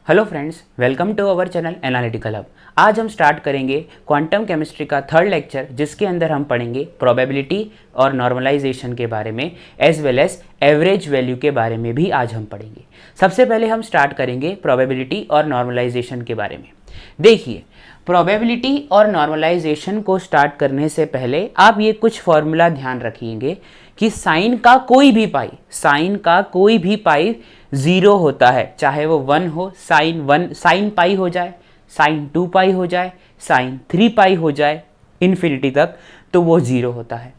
Hello friends, welcome to our channel analytical hub. आज हम start करेंगे क्वांटम केमिस्ट्री का थर्ड लेक्चर, जिसके अंदर हम पढ़ेंगे प्रोबेबिलिटी और नॉर्मलाइजेशन के बारे में, as well as average value के बारे में भी आज हम पढ़ेंगे। सबसे पहले हम स्टार्ट करेंगे प्रोबेबिलिटी और नॉर्मलाइजेशन के बारे में। देखिए, प्रोबेबिलिटी और नॉर्मलाइजेशन को स्टार्ट करने से पहले आप ये कुछ फॉर्मूला ध्यान रखिएगा कि साइन का कोई भी पाई ज़ीरो होता है, चाहे वो 1 हो, साइन पाई हो जाए, साइन 2 पाई हो जाए, साइन 3 पाई हो जाए, इन्फिनिटी तक, तो वो ज़ीरो होता है।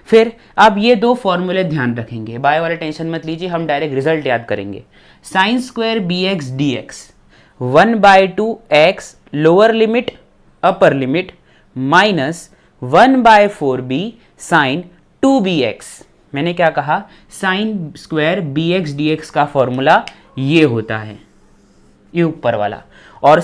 फिर आप ये दो फॉर्मूले ध्यान रखेंगे, बाय वाला टेंशन मत लीजिए, हम डायरेक्ट रिजल्ट याद करेंगे। Sine square b x d x 1/2 x lower limit upper limit minus 1/4 b sine 2bx। मैंने क्या कहा? Sine square b x d x का फॉर्मूला ये होता है, ये ऊपर वाला, और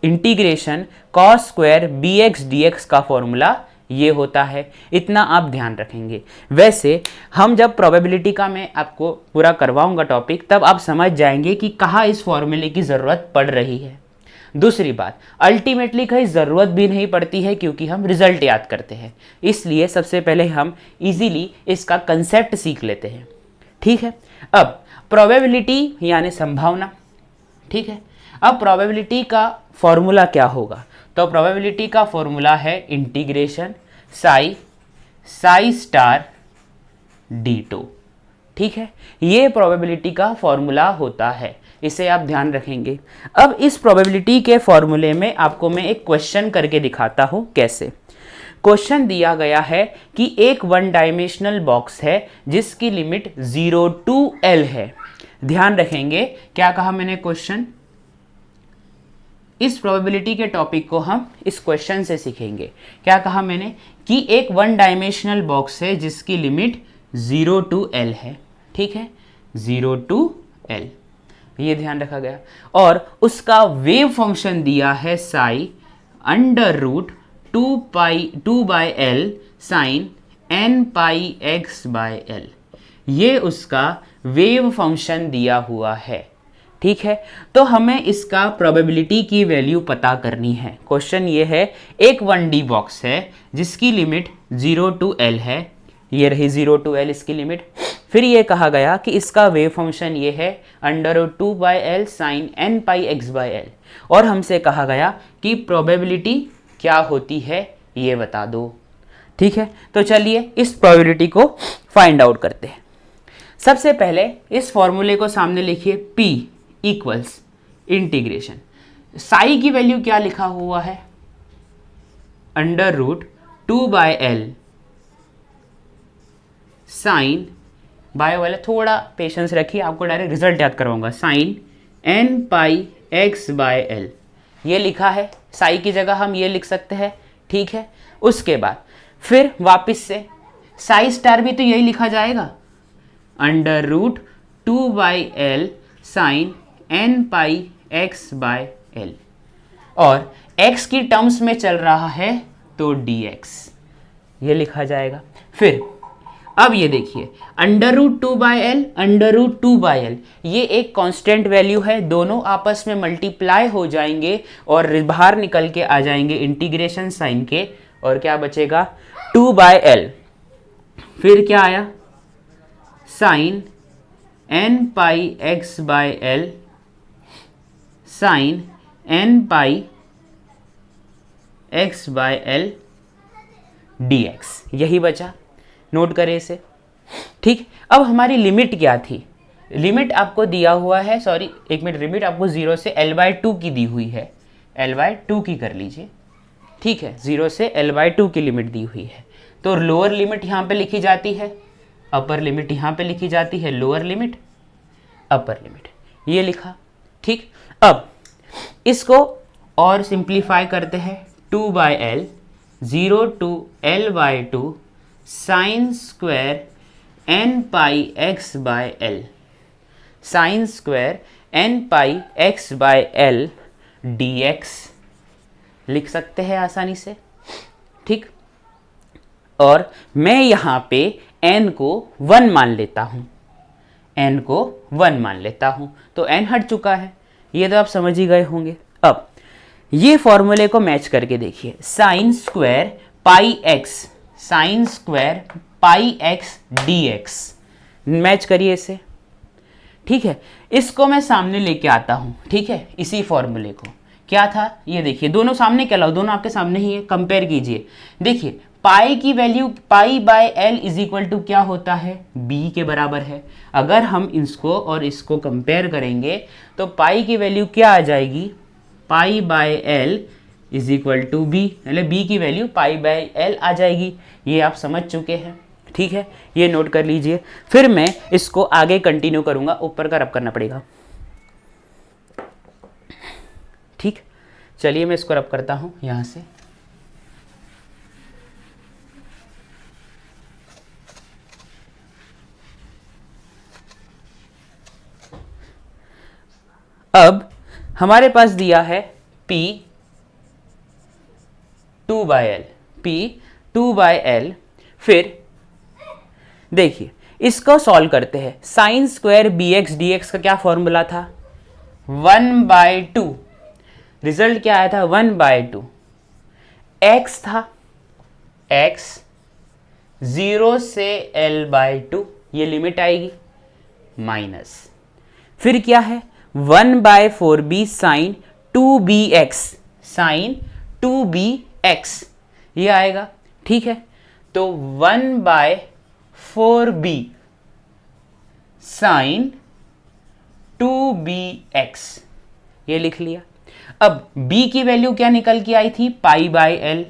integration cos square b x d x का फॉर्मूला ये होता है। इतना आप ध्यान रखेंगे। वैसे हम जब प्रोबेबिलिटी का मैं आपको पूरा करवाऊंगा टॉपिक, तब आप समझ जाएंगे कि कहाँ इस फॉर्मूले की ज़रूरत पड़ रही है। दूसरी बात, अल्टीमेटली कहीं ज़रूरत भी नहीं पड़ती है, क्योंकि हम रिजल्ट याद करते हैं। इसलिए सबसे पहले हम इजीली इसका कंसेप्ट सीख लेते हैं। ठीक है, अब प्रोबेबिलिटी यानी संभावना। ठीक है, अब प्रोबेबिलिटी का फॉर्मूला क्या होगा? तो प्रोबेबिलिटी का फॉर्मूला है इंटीग्रेशन साई स्टार d2। ठीक है, ये प्रोबेबिलिटी का फॉर्मूला होता है, इसे आप ध्यान रखेंगे। अब इस प्रोबेबिलिटी के फॉर्मूले में आपको मैं एक क्वेश्चन करके दिखाता हूं कैसे। क्वेश्चन दिया गया है कि एक वन डायमेंशनल बॉक्स है जिसकी लिमिट 0 to L है। ध्यान रखेंगे, क्या कहा मैंने? क्वेश्चन, इस प्रोबेबिलिटी के टॉपिक को हम इस क्वेश्चन से सीखेंगे। क्या कहा मैंने? कि एक वन डायमेंशनल बॉक्स है जिसकी लिमिट 0 to L है। ठीक है, 0 to L, ये ध्यान रखा गया। और उसका वेव फंक्शन दिया है Sai under root 2/L sign nπx/L। ये उसका वेव फंक्शन दिया हुआ है। ठीक है, तो हमें इसका प्रोबेबिलिटी की वैल्यू पता करनी है। क्वेश्चन ये है, एक 1D बॉक्स है जिसकी लिमिट 0 to L है, ये रही 0 to L इसकी लिमिट। फिर ये कहा गया कि इसका वेव फंक्शन ये है under root 2/L sign nπx/L, और हमसे कहा गया कि प्रोबेबिलिटी क्या होती है ये बता दो। ठीक है, तो चलिए इस प्रोबेबिलिटी को फाइंड आउट करते हैं। सबसे पहले इस फॉर्मूले को सामने लिखिए, P इक्वल्स इंटीग्रेशन साई की वैल्यू क्या लिखा हुआ है? Under root 2/L sign, bio वाले थोड़ा पेशेंस रखिए, आपको डायरेक्ट रिजल्ट याद करवाऊंगा, साइन nπx/L ये लिखा है। साई की जगह हम ये लिख सकते हैं। ठीक है, उसके बाद फिर वापस से साई स्टार भी तो यही लिखा जाएगा, under root 2/L sign nπx/L, और x की टर्म्स में चल रहा है तो dx ये लिखा जाएगा। फिर अब ये देखिए, अंडर रूट 2/L ये एक कांस्टेंट वैल्यू है, दोनों आपस में मल्टीप्लाई हो जाएंगे और बाहर निकल के आ जाएंगे इंटीग्रेशन साइन के, और क्या बचेगा? 2/L। फिर क्या आया? Sign nπx/L sign nπx/L dx, यही बचा। नोट करें इसे। ठीक, अब हमारी लिमिट क्या थी? लिमिट आपको दिया हुआ है, सॉरी एक मिनट, लिमिट आपको 0 से L/2 की दी हुई है, L/2 की कर लीजिए। ठीक है, 0 से L/2 की लिमिट दी हुई है, तो लोअर लिमिट यहाँ पे लिखी जाती है, अपर लिमिट यहाँ पे लिखी जाती है, लोअर लिमिट अपर लिमिट ये लिखा। ठीक, अब इसको और सिंप्लीफाई करते हैं, 2/L 0 to L/2 sine square nπx/L sine square nπx/L dx लिख सकते हैं आसानी से। ठीक, और मैं यहाँ पे n को 1 मान लेता हूँ, n को 1 मान लेता हूँ, तो n हट चुका है। ये तो आप समझ ही गए होंगे। अब ये फॉर्मूले को मैच करके देखिए, sine square pi x d x, match करिए इसे। ठीक है, इसको मैं सामने लेके आता हूं, ठीक है, इसी फॉर्मूले को। क्या था ये देखिए, दोनों सामने क्या लाओ, दोनों आपके सामने ही है, कंपेयर कीजिए। देखिए पाई की value pi by L is equal to क्या होता है, बी के बराबर है। अगर हम इसको और इसको कंपेयर करेंगे तो पाई की वैल्यू क्या आ जाएगी, pi by L is equal to b, मतलब बी की वैल्यू पाई बाय एल आ जाएगी। ये आप समझ चुके हैं, ठीक है, ये नोट कर लीजिए। फिर मैं इसको आगे कंटिन्यू करूंगा, ऊपर का रब करना पड़ेगा। ठीक, चलिए मैं इसको रब करता हूं यहां से। अब हमारे पास दिया है P 2/L, फिर देखिए इसको सॉल्व करते हैं। Sine square b x d x का क्या फॉर्मूला था, 1/2। रिजल्ट क्या आया था, 1/2। एक्स था, एक्स 0 से L/2, ये लिमिट आएगी, माइनस, फिर क्या है 1/4b साइन 2bx, ये आएगा। ठीक है, तो 1/4b साइन 2bx, ये लिख लिया। अब b की वैल्यू क्या निकल के आई थी, पाई by L,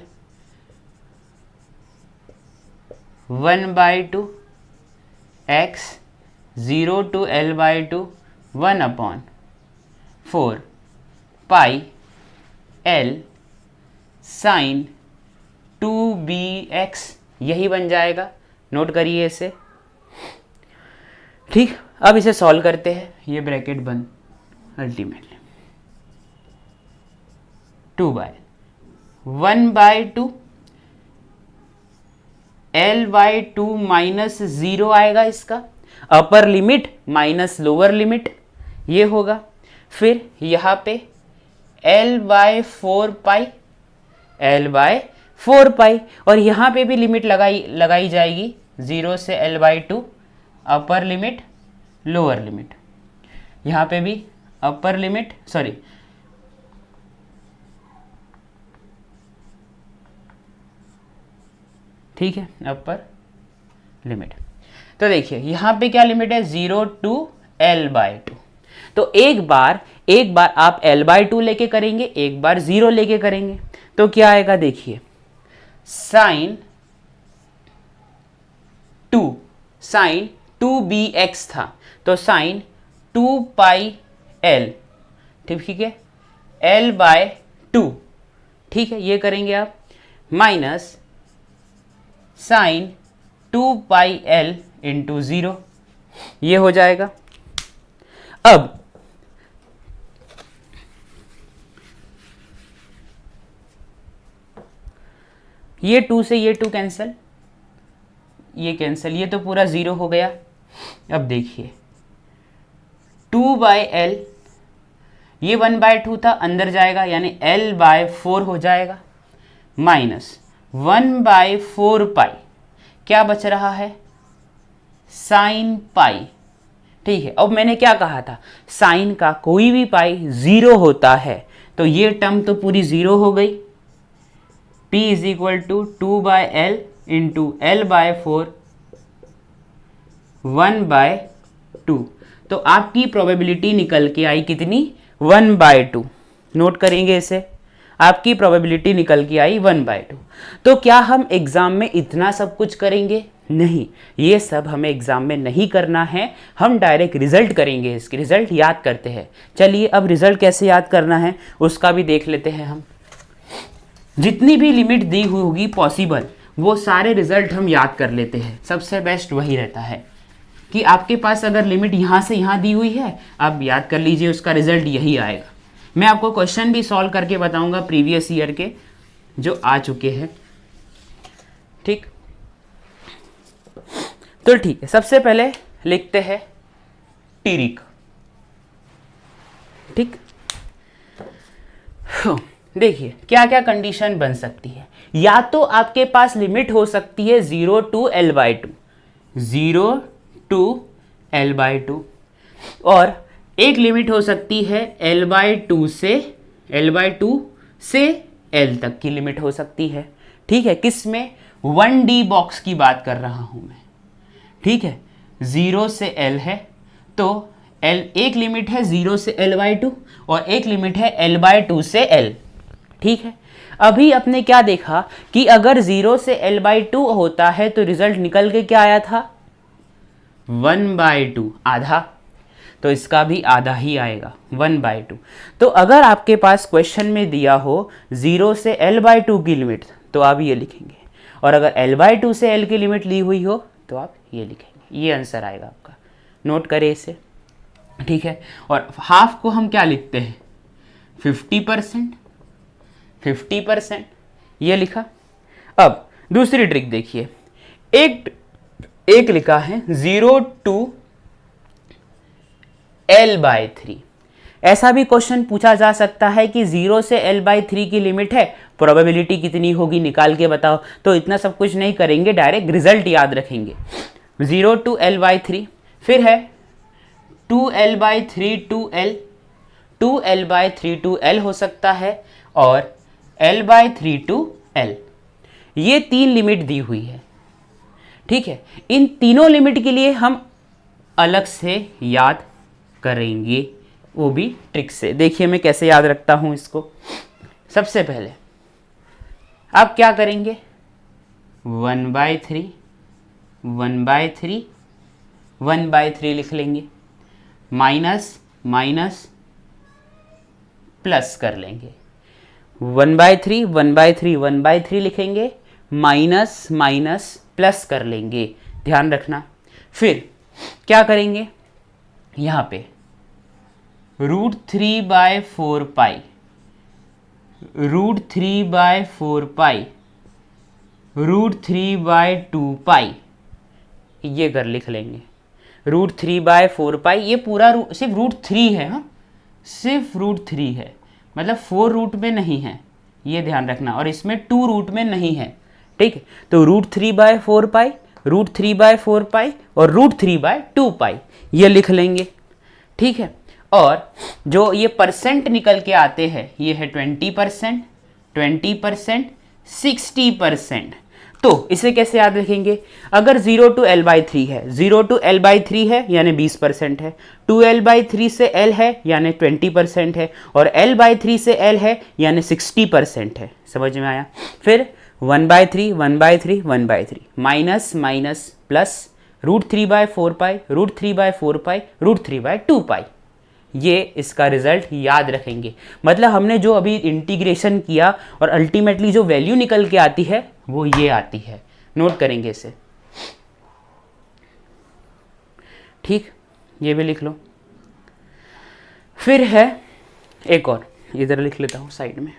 1/2 x 0 to L/2 1/4 pi L sine 2bx, यही बन जाएगा। नोट करिए इसे। ठीक, अब इसे सॉल्व करते हैं, ये ब्रैकेट बंद, अल्टीमेटली 2/1/2 L/2 माइनस 0 आएगा इसका, अपर लिमिट माइनस लोअर लिमिट, ये होगा। फिर यहाँ पे L/4 पाई, और यहाँ पे भी लिमिट लगाई जाएगी 0 से L/2, upper limit lower limit, यहाँ पे भी अपर लिमिट, सॉरी ठीक है, अपर लिमिट। तो देखिए यहाँ पे क्या लिमिट है, 0 to L/2। तो एक बार आप L/2 लेके करेंगे, एक बार 0 लेके करेंगे, तो क्या आएगा देखिए, साइन 2bx था, तो साइन 2 पाई L, ठीक है, L/2, ठीक है, ये करेंगे आप, माइनस साइन 2 पाई L इंटू 0, ये हो जाएगा। अब ये 2 से ये 2 कैंसिल, ये कैंसिल, ये तो पूरा 0 हो गया। अब देखिए 2/L, ये 1/2 था, अंदर जाएगा यानी L/4 हो जाएगा, माइनस 1/4 पाई, क्या बच रहा है, साइन पाई। ठीक है, अब मैंने क्या कहा था, साइन का कोई भी पाई 0 होता है, तो ये टर्म तो पूरी 0 हो गई। P is equal to 2/L into L/4 1/2, तो आपकी प्रोबेबिलिटी निकल के आई कितनी, 1/2। नोट करेंगे इसे, आपकी प्रोबेबिलिटी निकल के आई 1/2। तो क्या हम एग्जाम में इतना सब कुछ करेंगे, नहीं, ये सब हमें एग्जाम में नहीं करना है, हम डायरेक्ट रिजल्ट करेंगे, इसकी रिजल्ट याद करते हैं। चलिए अब रिजल्ट कैसे याद करना है उसका भी देख लेते हैं हम। जितनी भी लिमिट दी हुई होगी पॉसिबल, वो सारे रिजल्ट हम याद कर लेते हैं। सबसे बेस्ट वही रहता है कि आपके पास अगर लिमिट यहाँ से यहाँ दी हुई है, आप याद कर लीजिए, उसका रिजल्ट यही आएगा। मैं आपको क्वेश्चन भी सॉल्व करके बताऊंगा प्रीवियस ईयर के जो आ चुके हैं। ठीक, तो ठीक है, सबसे पहले लिखते हैं टिरिक। ठीक, देखिए क्या क्या कंडीशन बन सकती है। या तो आपके पास लिमिट हो सकती है 0 टू L/2, 0 टू L/2, और एक लिमिट हो सकती है L/2 से L तक की लिमिट हो सकती है। ठीक है, किस में? 1D बॉक्स की बात कर रहा हूं मैं। ठीक है, 0 से L है तो L एक लिमिट है 0 से L/2 और एक लिमिट है L/2 से L। ठीक है, अभी आपने क्या देखा कि अगर 0 से L/2 होता है तो रिजल्ट निकल के क्या आया था? 1/2, आधा, तो इसका भी आधा ही आएगा, 1/2। तो अगर आपके पास क्वेश्चन में दिया हो 0 से L/2 की लिमिट तो आप ये लिखेंगे, और अगर L/2 से L की लिमिट ली हुई हो तो आप ये लिखेंगे। ये आंसर आएगा आपका, नोट करें इसे। ठीक है, और हाफ को हम क्या लिखते हैं? 50%, 50%, ये लिखा। अब दूसरी ट्रिक देखिए, एक लिखा है 0 टू L/3। ऐसा भी क्वेश्चन पूछा जा सकता है कि 0 से L/3 की लिमिट है, प्रोबेबिलिटी कितनी होगी निकाल के बताओ। तो इतना सब कुछ नहीं करेंगे, डायरेक्ट रिजल्ट याद रखेंगे। 0 टू L/3, फिर है 2L/3 to L, 2L/3 to L हो सकता है, और L/3 टू L। ये तीन लिमिट दी हुई है। ठीक है, इन तीनों लिमिट के लिए हम अलग से याद करेंगे, वो भी ट्रिक से। देखिए मैं कैसे याद रखता हूं इसको। सबसे पहले आप क्या करेंगे? 1/3, 1/3, 1/3 लिख लेंगे, माइनस माइनस प्लस कर लेंगे। 1/3, 1/3, 1/3 लिखेंगे, माइनस माइनस प्लस कर लेंगे, ध्यान रखना। फिर क्या करेंगे? यहाँ पे √3/4 पाई, √3/4 पाई, √3/2 पाई, ये कर लिख लेंगे। √3/4 पाई, ये पूरा सिर्फ √3 है, हाँ सिर्फ √3 है, मतलब 4 रूट में नहीं है, ये ध्यान रखना, और इसमें 2 रूट में नहीं है। ठीक है, तो √3/4 पाई, √3/4 पाई और √3/2 पाई, ये लिख लेंगे। ठीक है, और जो ये परसेंट निकल के आते हैं ये है 20%, 20%, 60%। तो इसे कैसे याद रखेंगे? अगर 0 टू L/3 है, 0 टू L/3 है यानी 20% है, 2L/3 से L है यानी 20% है, और L/3 से L है यानी 60% है। समझ में आया? फिर 1/3, 1/3, 1/3, माइनस माइनस प्लस, √3/4 पाई, √3/4 पाई, √3/2 पाई, ये इसका रिजल्ट याद रखेंगे। मतलब हमने जो अभी इंटीग्रेशन किया और अल्टीमेटली जो वैल्यू निकल के आती है वो ये आती है, नोट करेंगे इसे। ठीक, ये भी लिख लो। फिर है एक और, इधर लिख लेता हूं साइड में,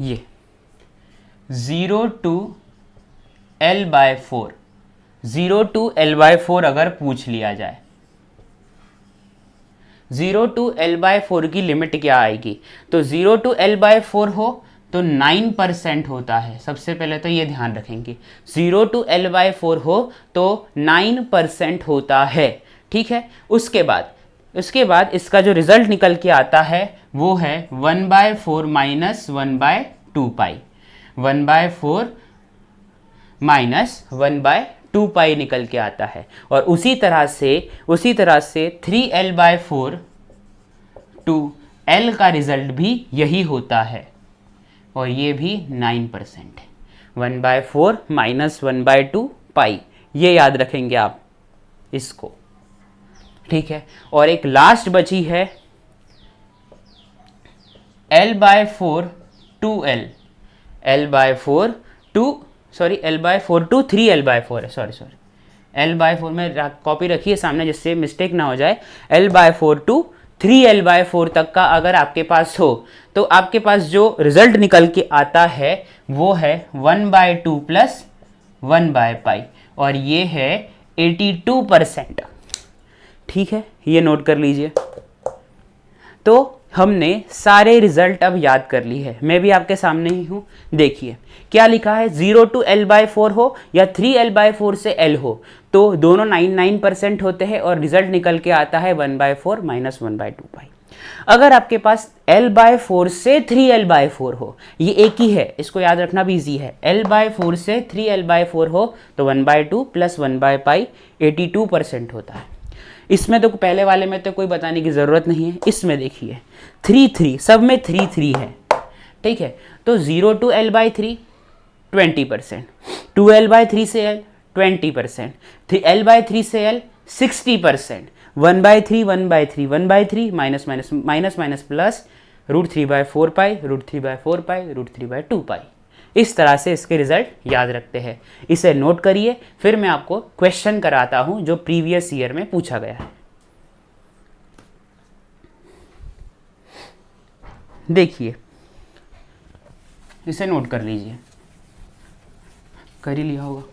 ये 0 टू L/4, 0 टू L/4 अगर पूछ लिया जाए, 0 टू L/4 की लिमिट क्या आएगी? तो 0 टू L/4 हो तो 9% होता है। सबसे पहले तो ये ध्यान rखेंगे, 0 टू L/4 हो तो 9% होता है। ठीक है, उसके बाद इसका जो रिजल्ट निकल के आता है वो है 1/4 माइनस 1/2 पाई, 1/4 माइनस 1/2 पाई निकल के आता है। और उसी तरह से 3L/4 टू L का रिजल्ट भी यही होता है, और ये भी 9% है। 1/4 माइनस 1/2 पाई, ये याद रखेंगे आप इसको। ठीक है, और एक लास्ट बची है L/4 to L, L/4 to 3L/4 है, सॉरी L/4 में कॉपी रखिए सामने जिससे मिस्टेक ना हो जाए। L/4 टू 3L/4 तक का अगर आपके पास हो तो आपके पास जो रिजल्ट निकल के आता है वो है 1/2 प्लस 1/पाई, और ये है 82%। ठीक है, ये नोट कर लीजिए। तो हमने सारे रिजल्ट अब याद कर ली है, मैं भी आपके सामने ही हूँ। देखिए क्या लिखा है, 0 to L/4 हो या 3L/4 से L हो, तो दोनों 99% होते हैं और रिजल्ट निकल के आता है 1/4 माइनस 1/2 पाई। अगर आपके पास L/4 से 3L/4 हो, ये एक ही है, इसको याद रखना भी इजी है, L/4 से 3L/4 हो तो 1/2 प्लस 1/पाई 82% होता है। इसमें तो पहले वाले में तो कोई बताने की ज़रूरत नहीं है। इसमें देखिए 3 सब में 3 है, ठीक है। तो 0 to L/3 20%, 2L/3 से L 20%, L/3 से L 60%, 1/3 1/3 1/3 minus minus minus minus plus √3/4 पाई √3/4 पाई √3/2 पाई। इस तरह से इसके रिजल्ट याद रखते हैं। इसे नोट करिए, फिर मैं आपको क्वेश्चन कराता हूं जो प्रीवियस ईयर में पूछा गया है। देखिए इसे नोट कर लीजिए, कर ही लिया होगा।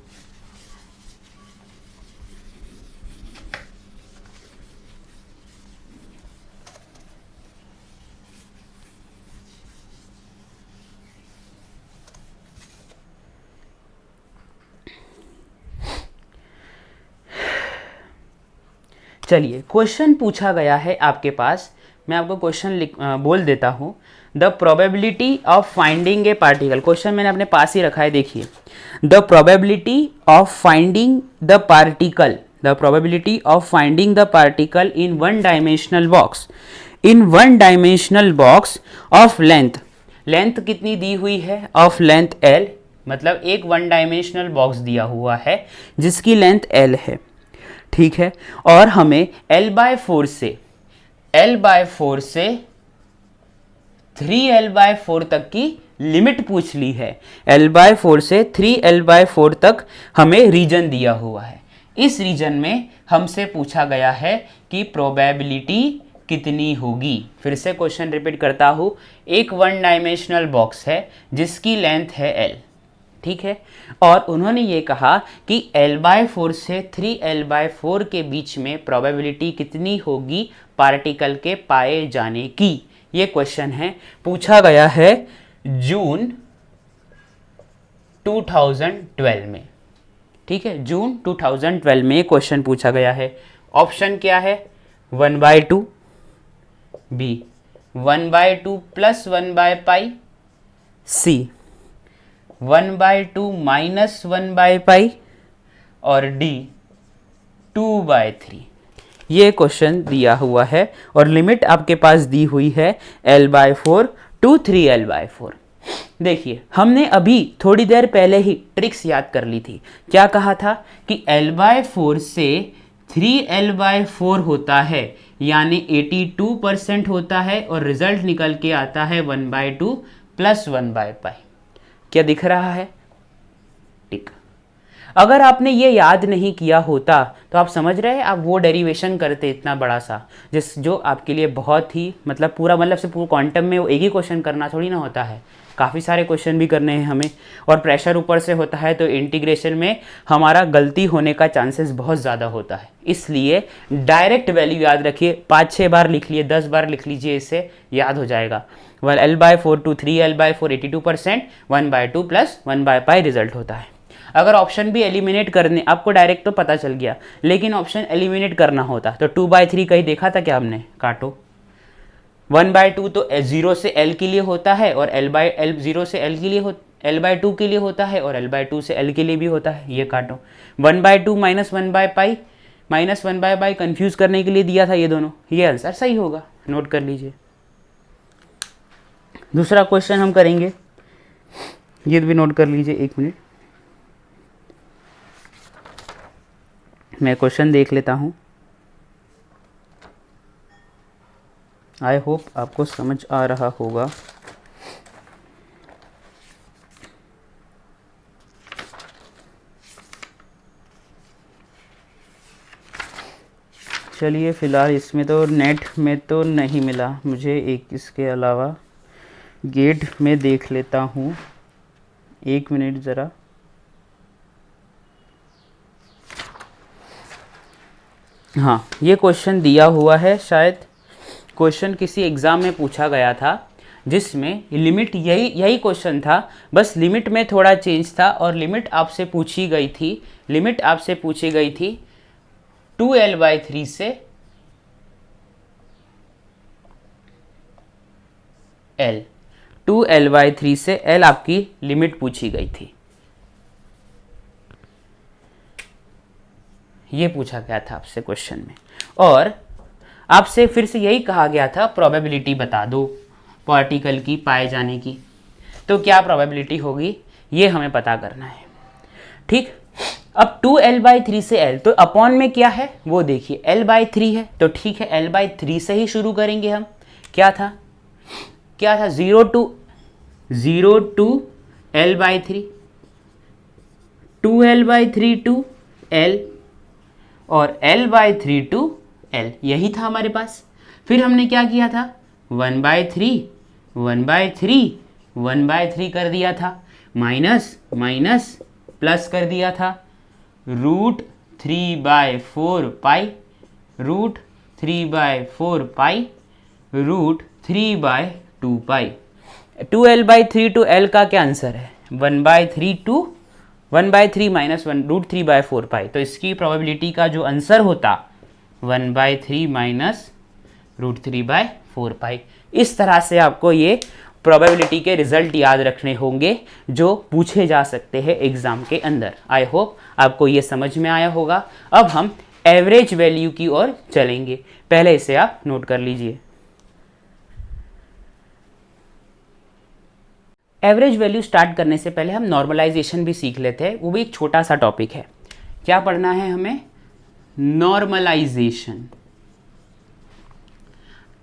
चलिए क्वेश्चन पूछा गया है आपके पास, मैं आपको क्वेश्चन बोल देता हूँ। The probability of finding A particle, question मैंने अपने पास ही रखा है, देखिए। The probability of finding the particle, the probability of finding the particle in one dimensional box, in one dimensional box of length, length कितनी दी हुई है, ऑफ लेंथ L, मतलब एक वन डायमेंशनल बॉक्स दिया हुआ है जिसकी लेंथ L है, ठीक है। और हमें L/4 से 3L/4 तक की लिमिट पूछ ली है। L/4 से 3L/4 तक हमें रीजन दिया हुआ है। इस रीजन में हमसे पूछा गया है कि प्रोबेबिलिटी कितनी होगी। फिर से क्वेश्चन रिपीट करता हूं, एक वन डायमेंशनल बॉक्स है जिसकी लेंथ है L, ठीक है। और उन्होंने ये कहा कि L/4 से 3L/4 के बीच में प्रोबेबिलिटी कितनी होगी पार्टिकल के पाए जाने की। ये क्वेश्चन है, पूछा गया है जून 2012 में, ठीक है। जून 2012 में क्वेश्चन पूछा गया है। ऑप्शन क्या है, 1/2, बी 1/2 प्लस 1/पाई, सी 1/2 माइनस 1/पाई, और डी 2/3। ये क्वेश्चन दिया हुआ है और लिमिट आपके पास दी हुई है L/4 टू 3L/4। देखिए हमने अभी थोड़ी देर पहले ही ट्रिक्स याद कर ली थी। क्या कहा था कि L/4 से 3L/4 होता है, यानी 82% होता है, और रिजल्ट निकल के आता है 1/2 प्लस 1/पाई। क्या दिख रहा है, टिक। अगर आपने ये याद नहीं किया होता तो आप समझ रहे हैं, आप वो डेरिवेशन करते इतना बड़ा सा, जो आपके लिए बहुत ही मतलब पूरा मतलब से पूरा क्वांटम में वो एक ही क्वेश्चन करना थोड़ी ना होता है, काफ़ी सारे क्वेश्चन भी करने हैं हमें, और प्रेशर ऊपर से होता है तो इंटीग्रेशन में हमारा गलती होने का चांसेस बहुत ज़्यादा होता है। इसलिए डायरेक्ट वैल्यू याद रखिए, 5-6 बार लिख लिए, 10 बार लिख लीजिए, इससे याद हो जाएगा। L/4 to 3L/4 82%, 1/2 plus 1/पाई result होता है। अगर ऑप्शन भी एलिमिनेट करने, आपको डायरेक्ट तो पता चल गया, लेकिन ऑप्शन एलिमिनेट करना होता तो 2/3 कहीं देखा था क्या हमने, काटो। 1/2 तो 0 से L के लिए होता है, और L 0 से L के लिए L/2 के लिए होता है, और L/2 से L के लिए भी होता है, ये काटो। 1/2 माइनस 1/पाई माइनस 1/पाई कंफ्यूज करने के लिए दिया था ये दोनों, ये आंसर सही होगा, नोट कर लीजिए। दूसरा क्वेश्चन हम करेंगे, ये भी नोट कर लीजिए, 1 मिनट मैं क्वेश्चन देख लेता हूँ। आई होप आपको समझ आ रहा होगा। चलिए फ़िलहाल इसमें तो नेट में तो नहीं मिला मुझे, एक इसके अलावा गेट में देख लेता हूँ, 1 मिनट ज़रा। हाँ, ये क्वेश्चन दिया हुआ है, शायद क्वेश्चन किसी एग्ज़ाम में पूछा गया था जिसमें लिमिट यही क्वेश्चन था, बस लिमिट में थोड़ा चेंज था और लिमिट आपसे पूछी गई थी 2l/3 से l, 2l/3 से l आपकी लिमिट पूछी गई थी, ये पूछा गया था आपसे क्वेश्चन में। और आपसे फिर से यही कहा गया था प्रोबेबिलिटी बता दो पार्टिकल की पाए जाने की, तो क्या प्रोबेबिलिटी होगी ये हमें पता करना है। ठीक, अब 2l/3 से l, तो अपॉन में क्या है वो देखिए, l/3 है, तो ठीक है l/3 से ही शुरू करेंगे हम। क्या था 0 to l/3, 2l/3 to l और l/3 to l, यही था हमारे पास। फिर हमने क्या किया था 1/3 कर दिया था, माइनस प्लस कर दिया था, √3/4 पाई, √3/4 √3/2 पाई। 2l/3 to l का क्या आंसर है 1/3 to 1/3 माइनस 1 √3/4 पाई, तो इसकी प्रोबेबिलिटी का जो आंसर होता 1/3 माइनस √3/4 पाई। इस तरह से आपको ये प्रोबेबिलिटी के रिजल्ट याद रखने होंगे जो पूछे जा सकते हैं एग्जाम के अंदर। आई होप आपको ये समझ में आया होगा। अब हम एवरेज वैल्यू की ओर चलेंगे, पहले इसे आप नोट कर लीजिए। एवरेज वैल्यू स्टार्ट करने से पहले हम नॉर्मलाइजेशन भी सीख लेते हैं, वो भी एक छोटा सा टॉपिक है। क्या पढ़ना है हमें, नॉर्मलाइजेशन।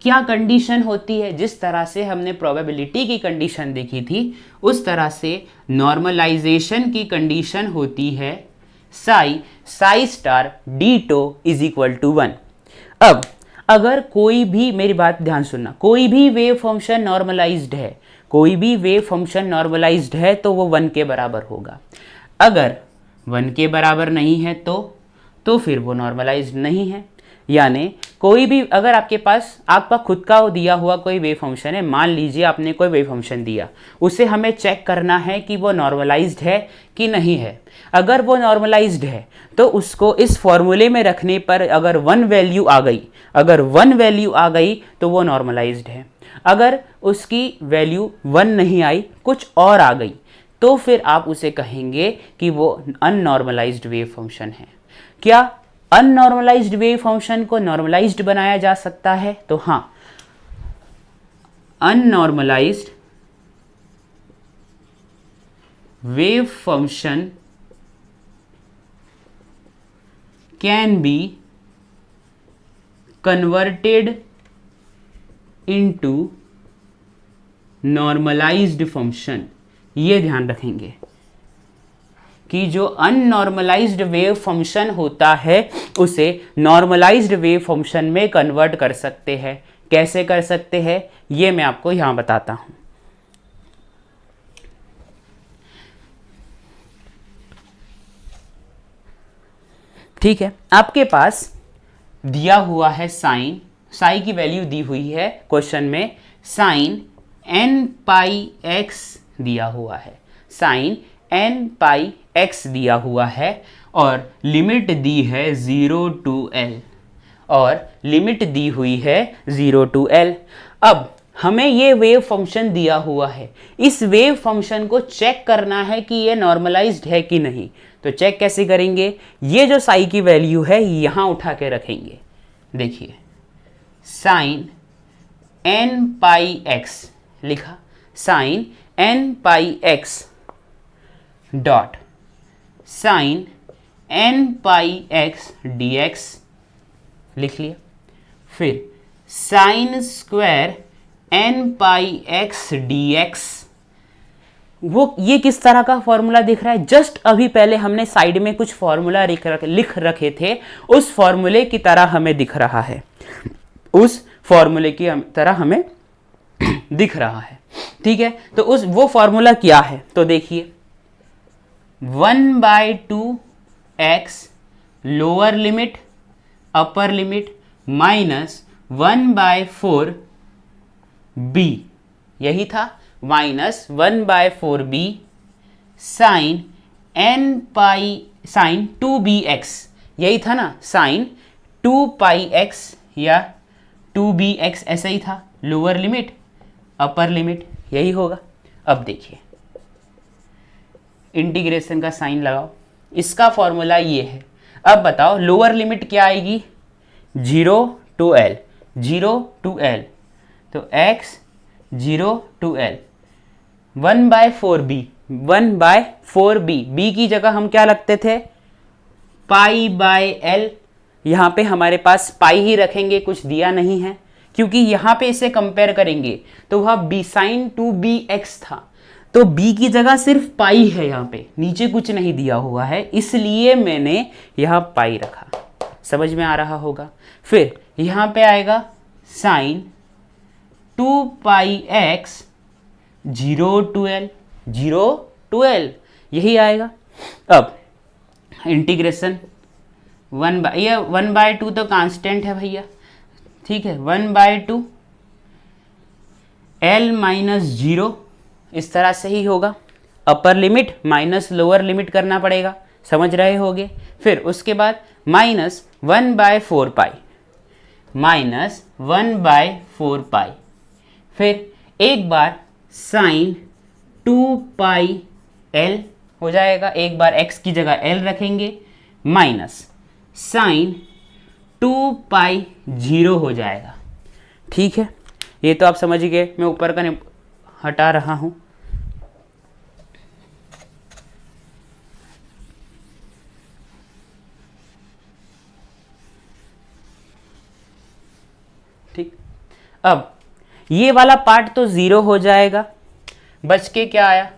क्या कंडीशन होती है, जिस तरह से हमने प्रोबेबिलिटी की कंडीशन देखी थी उस तरह से नॉर्मलाइजेशन की कंडीशन होती है साई स्टार d2 = 1। अब अगर कोई भी, मेरी बात ध्यान सुनना, कोई भी वेव फंक्शन नॉर्मलाइज्ड है, तो वो 1 के बराबर होगा। अगर 1 के बराबर नहीं है तो फिर वो नॉर्मलाइज्ड नहीं है। यानी कोई भी, अगर आपके पास आपका खुद का दिया हुआ कोई वेव फंक्शन है, मान लीजिए आपने कोई वेव फंक्शन दिया, उसे हमें चेक करना है कि वो नॉर्मलाइज्ड है कि नहीं है। अगर वो नॉर्मलाइज्ड है तो उसको इस फॉर्मूले में रखने पर अगर 1 वैल्यू आ गई तो वो नॉर्मलाइज्ड है। अगर उसकी वैल्यू 1 नहीं आई, कुछ और आ गई, तो फिर आप उसे कहेंगे कि वो अननॉर्मलाइज्ड वेव फंक्शन है। क्या अननॉर्मलाइज्ड वेव फंक्शन को नॉर्मलाइज्ड बनाया जा सकता है? तो हाँ, unnormalized wave function can be converted into normalized function. ये ध्यान रखेंगे कि जो अननॉर्मलाइज्ड वेव फंक्शन होता है उसे नॉर्मलाइज्ड वेव फंक्शन में कन्वर्ट कर सकते हैं। कैसे कर सकते हैं ये मैं आपको यहां बताता हूं। ठीक है, आपके पास दिया हुआ है साई की वैल्यू दी हुई है क्वेश्चन में, साइन nπx दिया हुआ है, साइन nπx दिया हुआ है और लिमिट दी है 0 to l और लिमिट दी हुई है 0 to l। अब हमें ये वेव फंक्शन दिया हुआ है, इस वेव फंक्शन को चेक करना है कि ये नॉर्मलाइज्ड है कि नहीं। तो चेक कैसे करेंगे, ये जो साई की वैल्यू है यहां उठा के रखेंगे। देखिए साइन nπx लिखा, sign nπx dot sign nπx dx लिख लिया। फिर साइन स्क्वायर nπx dx, वो ये किस तरह का फॉर्मूला दिख रहा है, जस्ट अभी पहले हमने साइड में कुछ फॉर्मूला लिख रखे थे, उस फॉर्मूले की तरह हमें दिख रहा है, उस फॉर्मूले की तरह हमें दिख रहा है। ठीक है, तो वो फॉर्मूला क्या है, तो देखिए 1/2x lower limit upper limit minus 1/4 b, यही था, minus 1/4b sine n pi sine 2bx, यही था ना, साइन 2πx या 2bx, ऐसा ही था, लोअर लिमिट अपर लिमिट यही होगा। अब देखिए इंटीग्रेशन का साइन लगाओ, इसका फॉर्मूला ये है। अब बताओ लोअर लिमिट क्या आएगी, 0 to l, 0 to l, तो x 0 to l 1/4b, 1/4b, b की जगह हम क्या लगते थे, π/l, यहाँ पे हमारे पास पाई ही रखेंगे, कुछ दिया नहीं है, क्योंकि यहाँ पे इसे कंपेयर करेंगे तो वह b साइन 2bx था, तो b की जगह सिर्फ पाई है, यहाँ पे नीचे कुछ नहीं दिया हुआ है, इसलिए मैंने यहाँ पाई रखा, समझ में आ रहा होगा। फिर यहाँ पे आएगा sign 2πx 0 to l, 0 to l, यही आएगा। अब इंटीग्रेशन 1/2 तो कांस्टेंट है भैया, ठीक है, 1/2 l माइनस 0, इस तरह से ही होगा, अपर लिमिट माइनस लोअर लिमिट करना पड़ेगा, समझ रहे होगे। फिर उसके बाद माइनस 1/4 पाई, माइनस 1/4 फिर एक बार साइन 2πl हो जाएगा, एक बार x की जगह l रखेंगे, माइनस साइन 2π0 हो जाएगा, ठीक है। ये तो आप समझ गए, मैं ऊपर का हटा रहा हूं। ठीक, अब ये वाला पार्ट तो 0 हो जाएगा, बच के क्या आया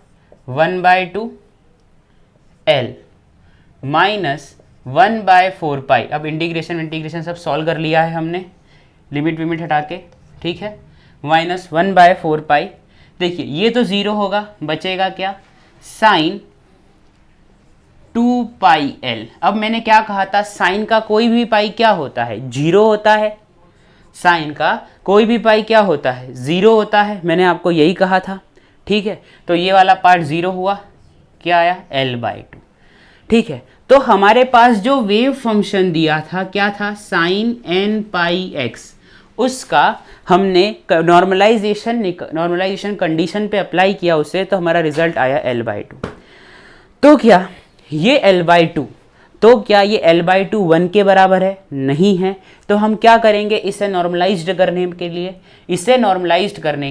1/2 l माइनस 1/4 पाई। अब इंटीग्रेशन सब सॉल्व कर लिया है हमने, लिमिट विमिट हटा के, ठीक है, माइनस 1/4 पाई। देखिए ये तो 0 होगा, बचेगा क्या, साइन 2πl। अब मैंने क्या कहा था, साइन का कोई भी पाई क्या होता है, 0 होता है, साइन का कोई भी पाई क्या होता है, 0 होता है, मैंने आपको यही कहा था, ठीक है। तो ये वाला पार्ट 0 हुआ, क्या आया l/2, ठीक है। तो हमारे पास जो वेव फंक्शन दिया था क्या था, साइन nπx, उसका हमने नॉर्मलाइजेशन कंडीशन पे अप्लाई किया उसे, तो हमारा रिजल्ट आया l/2। तो क्या ये l/2, तो क्या ये l/2 1 के बराबर है, नहीं है, तो हम क्या करेंगे, इसे नॉर्मलाइज्ड करने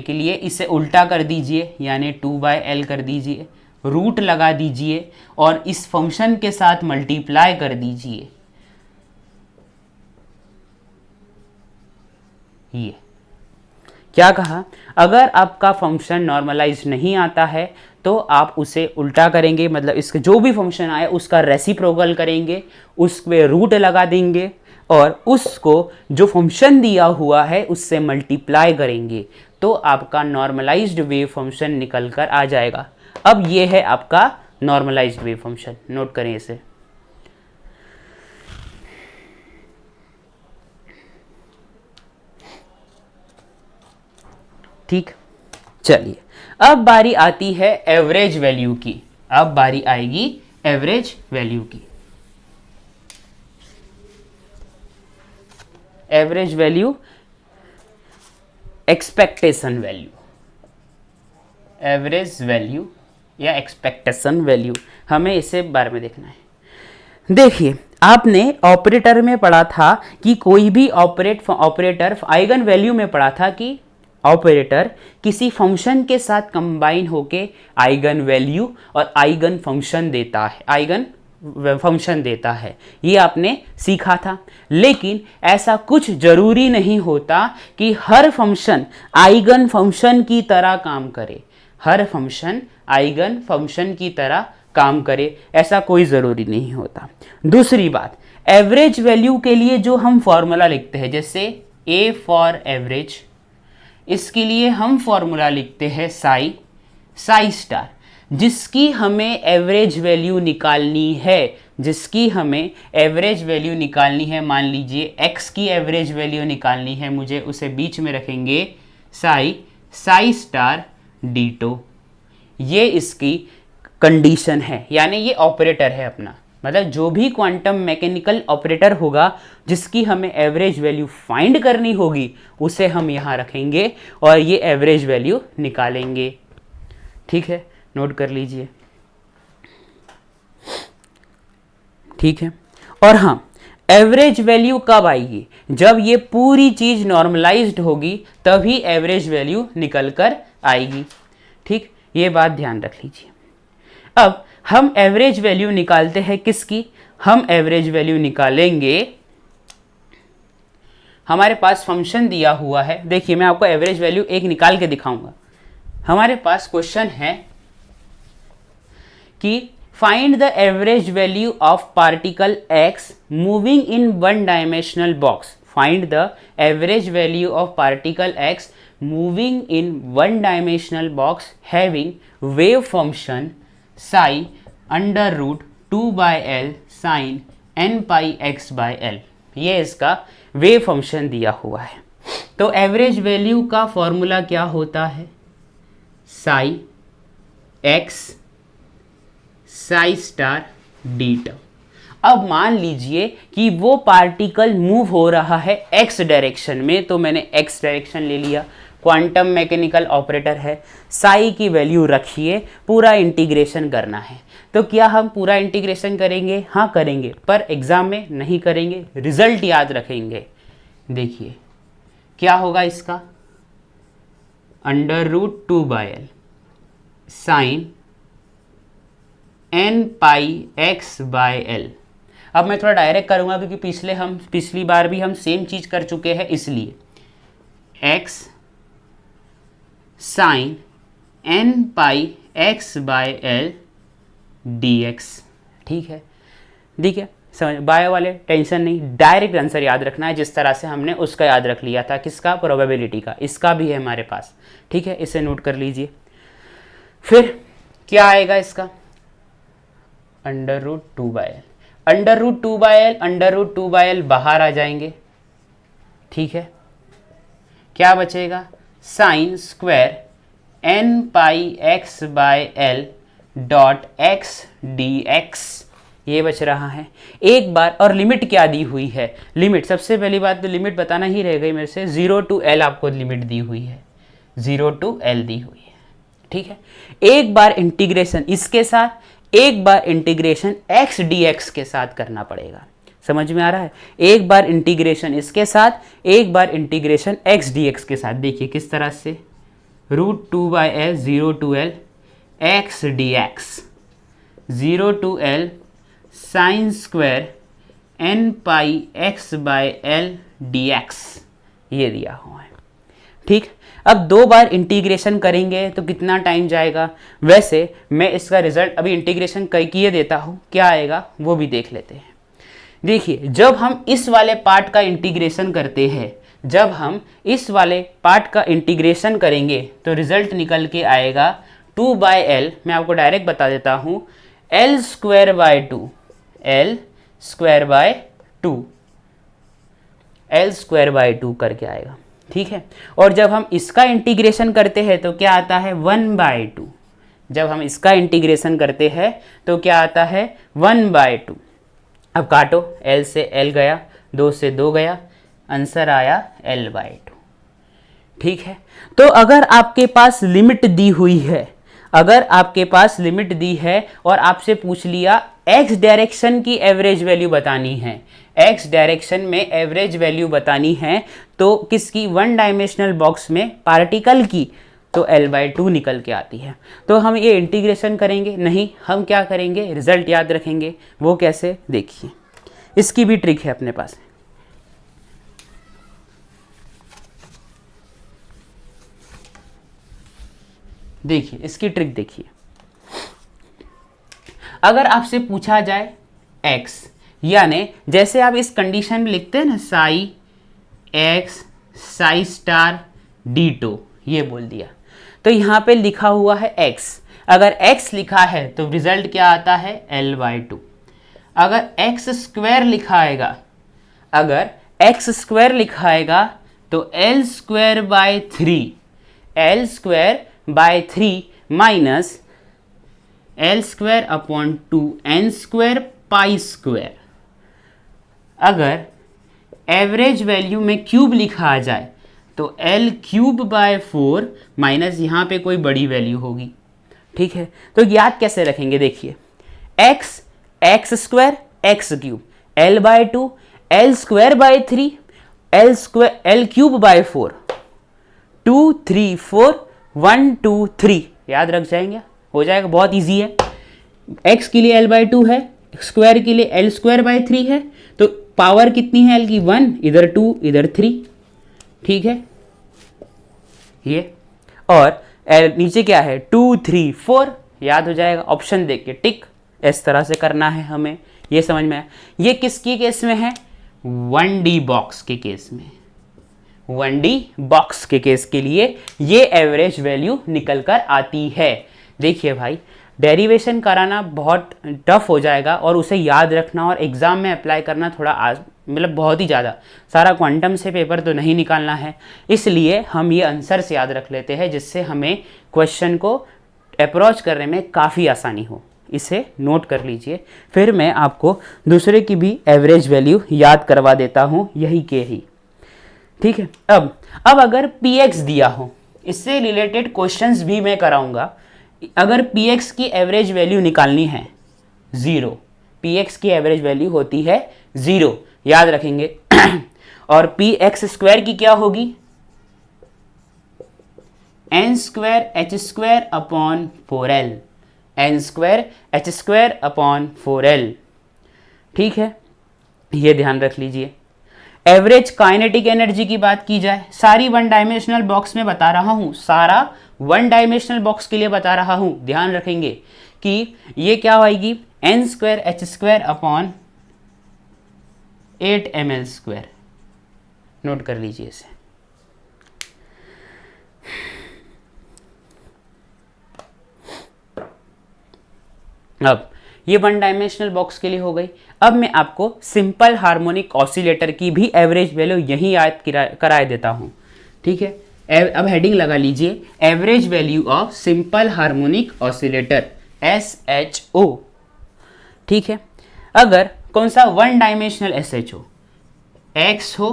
के लिए इसे उल्टा कर दीजिए, यानी 2/l कर दीजिए, रूट लगा दीजिए और इस फंक्शन के साथ मल्टीप्लाई कर दीजिए। ये क्या कहा, अगर आपका फंक्शन नॉर्मलाइज नहीं आता है तो आप उसे उल्टा करेंगे, मतलब इसके जो भी फंक्शन आए उसका रेसिप्रोकल करेंगे, उस पे रूट लगा देंगे और उसको जो फंक्शन दिया हुआ है उससे मल्टीप्लाई करेंगे, तो आपका नॉर्मलाइज्ड वेव फंक्शन निकल कर आ जाएगा। अब ये है आपका नॉर्मलाइज्ड वेव फंक्शन, नोट करें इसे। ठीक, चलिए अब बारी आती है एवरेज वैल्यू की, अब बारी आएगी एवरेज वैल्यू की। Average value, expectation value, average value या एक्सपेक्टेशन वैल्यू, हमें इसे बारे में देखना है। देखिए आपने ऑपरेटर में पढ़ा था कि कोई भी ऑपरेटर आइगन वैल्यू में पढ़ा था कि ऑपरेटर किसी फंक्शन के साथ कंबाइन होके आइगन वैल्यू और आइगन फंक्शन देता है, ये आपने सीखा था। लेकिन ऐसा कुछ जरूरी नहीं होता कि हर फंक्शन आइगन फंक्शन की तरह काम करे, हर फंक्शन आइगन फंक्शन की तरह काम करे, ऐसा कोई ज़रूरी नहीं होता। दूसरी बात, एवरेज वैल्यू के लिए जो हम फॉर्मूला लिखते हैं, जैसे ए फॉर एवरेज, इसके लिए हम फॉर्मूला लिखते हैं साई स्टार, जिसकी हमें एवरेज वैल्यू निकालनी है, जिसकी हमें एवरेज वैल्यू निकालनी है, मान लीजिए x की एवरेज वैल्यू निकालनी है मुझे, उसे बीच में रखेंगे साई स्टार डीटो। ये इसकी कंडीशन है, यानी ये ऑपरेटर है अपना, मतलब जो भी क्वांटम मैकेनिकल ऑपरेटर होगा जिसकी हमें एवरेज वैल्यू फाइंड करनी होगी उसे हम यहाँ रखेंगे और ये एवरेज वैल्यू निकालेंगे। ठीक है, नोट कर लीजिए। ठीक है, और हाँ, एवरेज वैल्यू कब आएगी? जब ये पूरी चीज नॉर्मलाइज्ड होगी तभी एवरेज वैल्यू निकल कर आएगी। ठीक, ये बात ध्यान रख लीजिए। अब हम एवरेज वैल्यू निकालते हैं किसकी? हम एवरेज वैल्यू निकालेंगे, हमारे पास फंक्शन दिया हुआ है। देखिए मैं आपको एवरेज वैल्यू एक निकाल के दिखाऊंगा। हमारे पास क्वेश्चन है कि find the average value of particle x moving in one dimensional box. Find the average value of particle x moving in one dimensional box having wave function psi under root 2/L sine n pi x/L। ये इसका wave function दिया हुआ है। तो average value का formula क्या होता है? Sai x Sai star डीटा। अब मान लीजिए कि वो पार्टिकल मूव हो रहा है x डायरेक्शन में, तो मैंने x डायरेक्शन ले लिया, क्वांटम मैकेनिकल ऑपरेटर है, साई की वैल्यू रखिए, पूरा इंटीग्रेशन करना है। तो क्या हम पूरा इंटीग्रेशन करेंगे? हाँ करेंगे, पर एग्जाम में नहीं करेंगे, रिजल्ट याद रखेंगे। देखिए क्या होगा इसका, under root 2/L sine n pi x/L। अब मैं थोड़ा डायरेक्ट करूंगा क्योंकि पिछली बार भी हम सेम चीज कर चुके हैं, इसलिए x sign n pi x/L dx। ठीक है, ठीक है, समझ, बाय वाले टेंशन नहीं, डायरेक्ट आंसर याद रखना है जिस तरह से हमने उसका याद रख लिया था। किसका? प्रोबेबिलिटी का। इसका भी है हमारे पास। ठीक है, इसे नोट कर लीजिए। फिर क्या आएगा इसका? Under root 2/L, under root 2/L, under root 2/L बाहर आ जाएंगे। ठीक है, क्या बचेगा? Sine square n pi x/L dot x dx, ये बच रहा है। एक बार, और लिमिट क्या दी हुई है? लिमिट, सबसे पहली बात तो लिमिट बताना ही रह गई मेरे से। 0 to L आपको लिमिट दी हुई है, 0 to L दी हुई है। ठीक है, एक बार इंटीग्रेशन इसके साथ, एक बार इंटीग्रेशन x dx के साथ करना पड़ेगा। समझ में आ रहा है? एक बार इंटीग्रेशन इसके साथ, एक बार इंटीग्रेशन x dx के साथ। देखिए किस तरह से, root 2/L 0 to L x dx, 0 to L sine square n pi x/L dx, ये दिया हुआ है। ठीक, अब दो बार इंटीग्रेशन करेंगे तो कितना टाइम जाएगा? वैसे मैं इसका रिजल्ट अभी इंटीग्रेशन किए देता हूँ, क्या आएगा वो भी देख लेते हैं। देखिए जब हम इस वाले पार्ट का इंटीग्रेशन करते हैं, जब हम इस वाले पार्ट का इंटीग्रेशन करेंगे तो रिजल्ट निकल के आएगा 2/L। मैं आपको डायरेक्ट बता देता हूँ, L square by 2, L square by 2, L square by 2 करके आएगा। ठीक है, और जब हम इसका इंटीग्रेशन करते हैं तो क्या आता है? 1/2। जब हम इसका इंटीग्रेशन करते हैं तो क्या आता है? 1/2। अब काटो, L से L गया, 2 से 2 गया, आंसर आया L/2। ठीक है, तो अगर आपके पास लिमिट दी हुई है, अगर आपके पास लिमिट दी है और आपसे पूछ लिया x डायरेक्शन की एवरेज वैल्यू बतानी है, x डायरेक्शन में एवरेज वैल्यू बतानी है, तो किसकी? वन डायमेंशनल बॉक्स में पार्टिकल की, तो L/2 निकल के आती है। तो हम ये इंटीग्रेशन करेंगे नहीं, हम क्या करेंगे? रिजल्ट याद रखेंगे। वो कैसे? देखिए, इसकी भी ट्रिक है अपने पास। देखिए इसकी ट्रिक देखिए, अगर आपसे पूछा जाए x, यानी जैसे आप इस कंडीशन में लिखते हैं ना, Sai x Sai star ditto, ये बोल दिया, तो यहाँ पे लिखा हुआ है x। अगर x लिखा है तो रिजल्ट क्या आता है? L/2। अगर एक्स स्क्वायर लिखा आएगा, अगर एक्स स्क्वायर लिखा आएगा तो L square by 3, L square by 3 minus L square upon 2 n square pi square. अगर एवरेज वैल्यू में क्यूब लिखा आ जाए तो एल क्यूब बाय 4 माइनस यहाँ पे कोई बड़ी वैल्यू होगी। ठीक है, तो याद कैसे रखेंगे, देखिए x, x square, x cube, L by 2, L square by 3, L square, L cube by 4, 2 3 4 1 2 3 याद रख जाएंगे, हो जाएगा, बहुत इजी है। x के लिए l बाय 2 है, स्क्वायर के लिए l स्क्वायर बाय 3 है, तो पावर कितनी है l की 1, इधर 2 इधर 3। ठीक है, ये और नीचे क्या है 2 3 4 याद हो जाएगा, ऑप्शन देख के टिक इस तरह से करना है हमें, ये समझ में आया। ये किसकी केस में है, 1D बॉक्स के केस में, 1D बॉक्स के केस के लिए ये एवरेज वैल्यू निकल कर आती है। देखिए भाई, डेरिवेशन कराना बहुत टफ हो जाएगा और उसे याद रखना और एग्ज़ाम में अप्लाई करना थोड़ा मतलब बहुत ही ज़्यादा, सारा क्वांटम से पेपर तो नहीं निकालना है, इसलिए हम ये आंसर से याद रख लेते हैं जिससे हमें क्वेश्चन को अप्रोच करने में काफ़ी आसानी हो। इसे नोट कर लीजिए, फिर मैं आपको दूसरे की भी एवरेज वैल्यू याद करवा देता हूँ यही के ही। ठीक है, अब अगर px दिया हो, इससे रिलेटेड क्वेश्चंस भी मैं कराऊंगा। अगर px की एवरेज वैल्यू निकालनी है 0, px की एवरेज वैल्यू होती है 0, याद रखेंगे और px स्क्वायर की क्या होगी, n square h square upon 4l, n square h square upon 4l। ठीक है, ये ध्यान रख लीजिए। एवरेज काइनेटिक एनर्जी की बात की जाए, सारी वन डायमेंशनल बॉक्स में बता रहा हूं, सारा वन डायमेंशनल बॉक्स के लिए बता रहा हूं, ध्यान रखेंगे कि ये क्या आएगी, n square h square upon 8 ml square, note कर लीजिए इसे। अब ये वन डायमेंशनल बॉक्स के लिए हो गई। अब मैं आपको सिंपल हार्मोनिक ऑसिलेटर की भी एवरेज वैल्यू यही याद कराए देता हूं। ठीक है, अब हेडिंग लगा लीजिए, average value of simple harmonic oscillator, SHO। ठीक है, अगर कौन सा वन डायमेंशनल SHO, X हो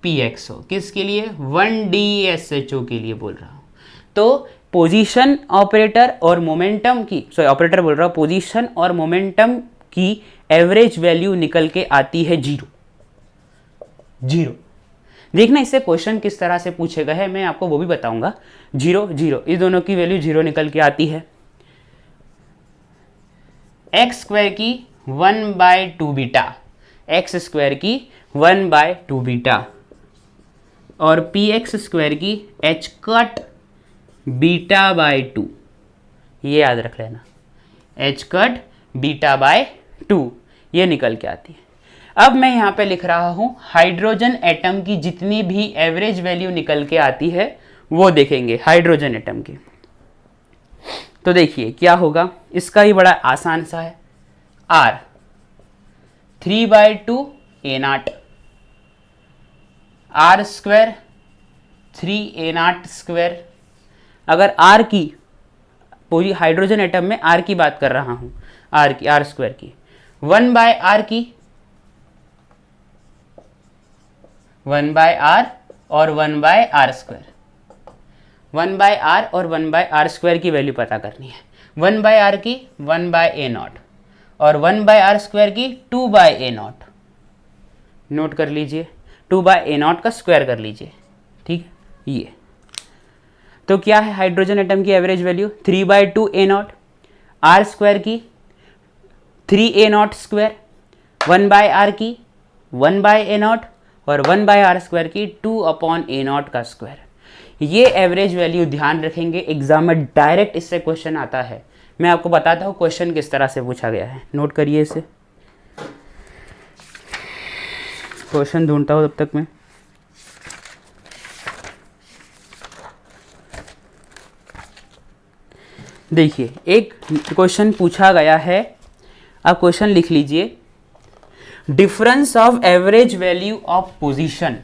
PX हो, किसके लिए, 1D SHO के लिए बोल रहा हूं, तो पोजीशन ऑपरेटर और मोमेंटम की, सॉरी ऑपरेटर बोल रहा हूं, पोजीशन और मोमेंटम की एवरेज वैल्यू निकल के आती है 0। देखना इससे क्वेश्चन किस तरह से पूछे गए हैं, मैं आपको वो भी बताऊंगा। 0 0 इस दोनों की वैल्यू 0 निकल के आती है। एक्स स्क्वायर की 1/2 बीटा, एक्स स्क्वायर की 1/2 बीटा और पी एक्स स्क्वायर की h कट बीटा बाय 2, ये याद रख लेना, h कट बीटा बाय 2 ये निकल के आती है। अब मैं यहाँ पे लिख रहा हूँ हाइड्रोजन एटम की जितनी भी एवरेज वैल्यू निकल के आती है वो देखेंगे हाइड्रोजन एटम की। तो देखिए क्या होगा, इसका ही बड़ा आसान सा है, R 3/2 A0, R square 3A0 square. अगर R की पूरी हाइड्रोजन एटम में R की बात कर रहा हूँ, R की, R स्क्वायर की 1/R की 1/R और 1/R स्क्वायर, 1/R और 1/R स्क्वायर की वैल्यू पता करनी है। 1/R की 1/A0 और 1/R स्क्वायर की 2/A0, नोट कर लीजिए, 2/A0 का स्क्वायर कर लीजिए। ठीक है, ये तो क्या है हाइड्रोजन एटम की average value 3/2 A0, R square की 3A0 स्क्वायर, 1/R की 1/A0 और 1/R स्क्वायर की 2/A0 का स्क्वायर। ये एवरेज वैल्यू ध्यान रखेंगे, एग्जाम में डायरेक्ट इससे क्वेश्चन आता है। मैं आपको बताता हूँ क्वेश्चन किस तरह से पूछा गया है, नोट करिए इसे, क्वेश्चन ढूंढता हूँ तब तक मैं। देखिए एक क्वेश्चन पूछा गया है आप क्वेश्चन लिख लीजिए, difference of average value of position,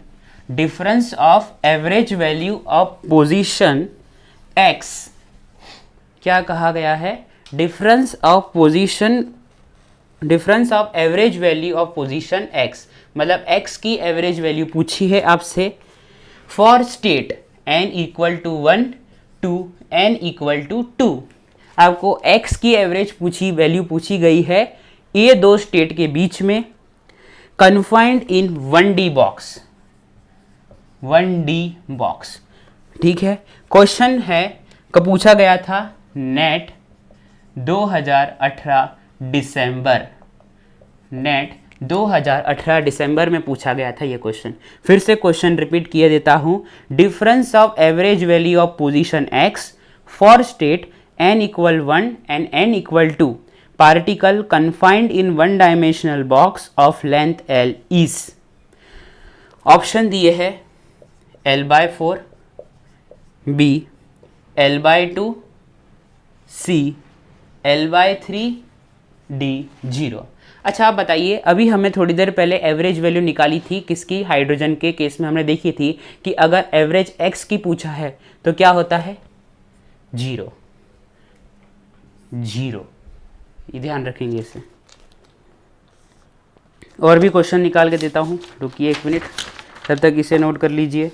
difference of average value of position x, क्या कहा गया है, difference of position, difference of average value of position x, मतलब x की एवरेज वैल्यू पूछी है आपसे for state n equal to 1 to n equal to 2। आपको x की एवरेज वैल्यू पूछी गई है ये दो स्टेट के बीच में, कन्फाइंड इन 1D बॉक्स, 1D बॉक्स। ठीक है, क्वेश्चन है कब पूछा गया था, नेट 2018 दिसंबर, नेट 2018 दिसंबर में पूछा गया था ये क्वेश्चन। फिर से क्वेश्चन रिपीट किए देता हूं, difference of average value of position x for state n equal 1 and n equal 2, particle confined in one dimensional box of length L is, option दिए है L/4, B L/2, C L/3, D 0। अच्छा आप बताइए, अभी हमें थोड़ी देर पहले average value निकाली थी किसकी, हाइड्रोजन के केस में हमने देखी थी कि अगर एवरेज x की पूछा है तो क्या होता है, 0, 0, ये ध्यान रखेंगे इसे। और भी क्वेश्चन निकाल के देता हूँ, रुकिए 1 मिनट, तब तक इसे नोट कर लीजिए।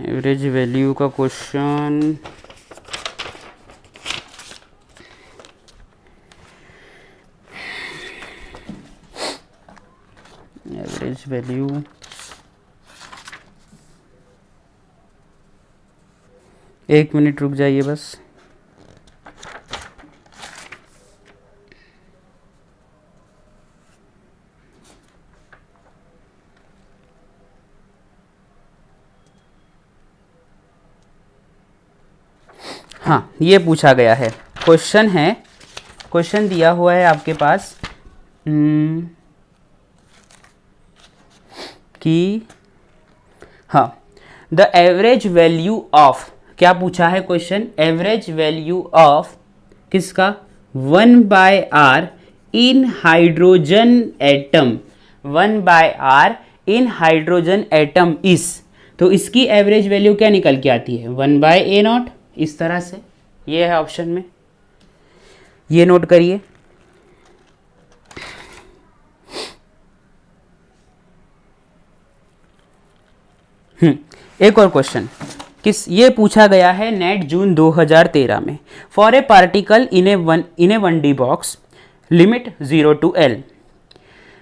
एवरेज वैल्यू का क्वेश्चन, एवरेज वैल्यू, एक मिनट रुक जाइए बस। हाँ, ये पूछा गया है, क्वेश्चन है, क्वेश्चन दिया हुआ है आपके पास कि हाँ, द एवरेज वैल्यू ऑफ, क्या पूछा है क्वेश्चन, एवरेज वैल्यू ऑफ किसका, 1/r इन हाइड्रोजन एटम, 1/r इन हाइड्रोजन एटम इस, तो इसकी एवरेज वैल्यू क्या निकल के आती है, 1/a0, इस तरह से, ये है ऑप्शन में, ये नोट करिए। एक और क्वेश्चन, किस, ये पूछा गया है नेट जून 2013 में, for a particle in a 1D box, limit 0 to L,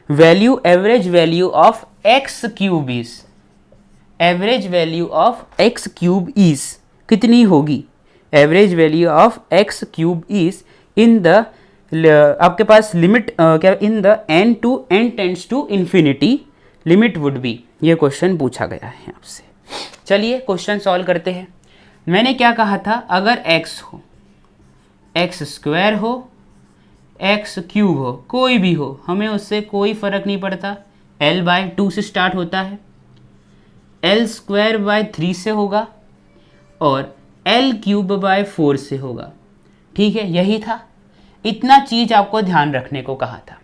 value, average value of x cube is, average value of x cube is कितनी होगी, average value of x cube is in the, आपके पास limit क्या, in the n to n tends to infinity, limit would be, ये question पूछा गया है आपसे। चलिए क्वेश्चन सॉल्व करते हैं। मैंने क्या कहा था, अगर x हो, x स्क्वायर हो, x क्यूब हो, कोई भी हो, हमें उससे कोई फर्क नहीं पड़ता, L/2 से स्टार्ट होता है, L²/3 से होगा और L³/4 से होगा। ठीक है, यही था, इतना चीज आपको ध्यान रखने को कहा था।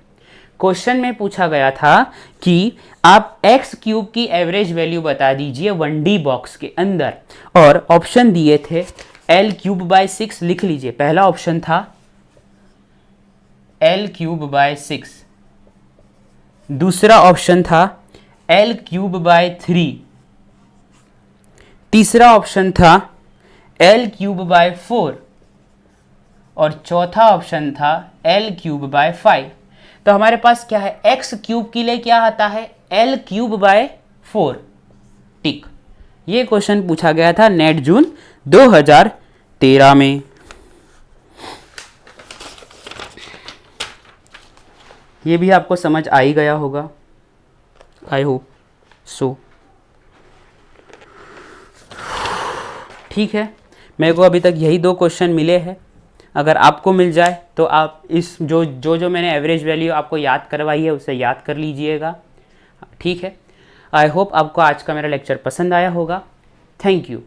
क्वेश्चन में पूछा गया था कि आप x³ की एवरेज वैल्यू बता दीजिए 1D बॉक्स के अंदर, और ऑप्शन दिए थे L³/6, लिख लीजिए, पहला ऑप्शन था L³/6, दूसरा ऑप्शन था L³/3, तीसरा ऑप्शन था L³/4 और चौथा ऑप्शन था L³/5। तो हमारे पास क्या है, x³ के लिए क्या आता है, L³/4, टिक। ये क्वेश्चन पूछा गया था नेट जून 2013 में। ये भी आपको समझ आ ही गया होगा, आई होप सो। ठीक है, मेरे को अभी तक यही 2 क्वेश्चन मिले हैं, अगर आपको मिल जाए तो आप इस जो मैंने एवरेज वैल्यू आपको याद करवाई है उसे याद कर लीजिएगा। ठीक है, आई होप आपको आज का मेरा लेक्चर पसंद आया होगा। Thank you.